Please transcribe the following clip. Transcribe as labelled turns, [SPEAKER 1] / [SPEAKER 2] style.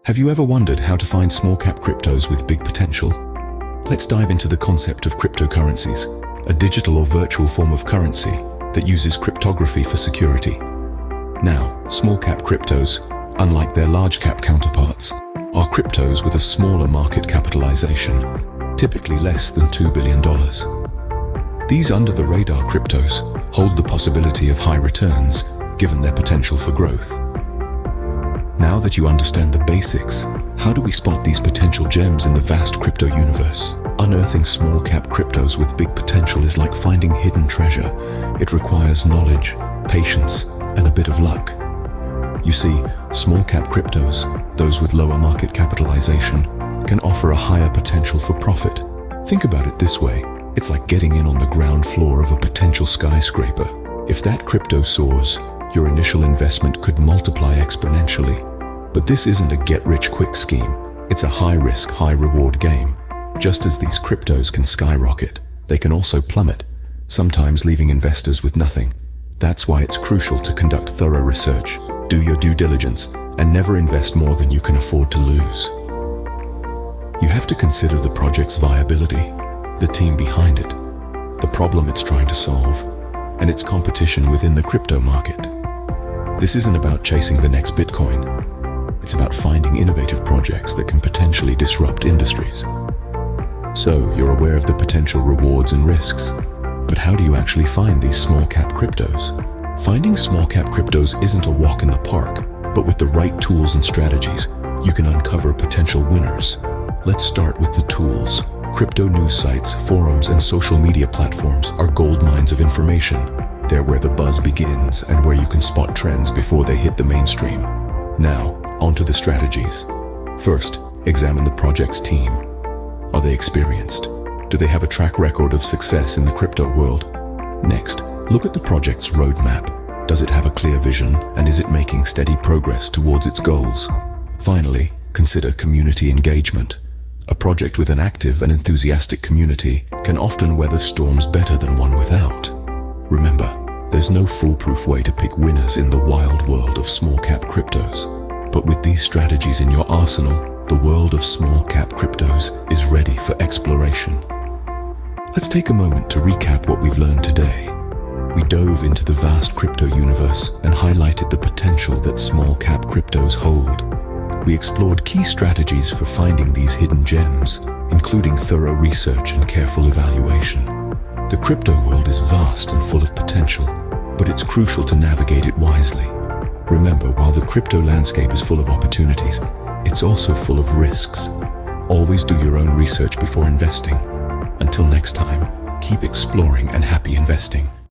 [SPEAKER 1] Have you ever wondered how to find small-cap cryptos with big potential? Let's dive into the concept of cryptocurrencies, a digital or virtual form of currency that uses cryptography for security. Now, small-cap cryptos, unlike their large-cap counterparts, are cryptos with a smaller market capitalization, typically less than $2 billion. These under-the-radar cryptos hold the possibility of high returns, given their potential for growth. Now that you understand the basics, how do we spot these potential gems in the vast crypto universe? Unearthing small-cap cryptos with big potential is like finding hidden treasure. It requires knowledge, patience, and a bit of luck. You see, small-cap cryptos, those with lower market capitalization, can offer a higher potential for profit. Think about it this way. It's like getting in on the ground floor of a potential skyscraper. If that crypto soars, your initial investment could multiply exponentially. But this isn't a get-rich-quick scheme. It's a high-risk, high-reward game. Just as these cryptos can skyrocket, they can also plummet, sometimes leaving investors with nothing. That's why it's crucial to conduct thorough research, do your due diligence, and never invest more than you can afford to lose. You have to consider the project's viability, the team behind it, the problem it's trying to solve, and its competition within the crypto market. This isn't about chasing the next Bitcoin. It's about finding innovative projects that can potentially disrupt industries. So, you're aware of the potential rewards and risks. But how do you actually find these small-cap cryptos? Finding small-cap cryptos isn't a walk in the park, but with the right tools and strategies, you can uncover potential winners. Let's start with the tools. Crypto news sites, forums, and social media platforms are gold mines of information. They're where the buzz begins and where you can spot trends before they hit the mainstream. Now, onto the strategies. First, examine the project's team. Are they experienced? Do they have a track record of success in the crypto world? Next, look at the project's roadmap. Does it have a clear vision, and is it making steady progress towards its goals? Finally, consider community engagement. A project with an active and enthusiastic community can often weather storms better than one without. Remember, there's no foolproof way to pick winners in the wild world of small-cap cryptos. But with these strategies in your arsenal, the world of small-cap cryptos is ready for exploration. Let's take a moment to recap what we've learned today. We dove into the vast crypto universe and highlighted the potential that small-cap cryptos hold. We explored key strategies for finding these hidden gems, including thorough research and careful evaluation. The crypto world is vast and full of potential, but it's crucial to navigate it wisely. Remember, while the crypto landscape is full of opportunities, it's also full of risks. Always do your own research before investing. Until next time, keep exploring and happy investing.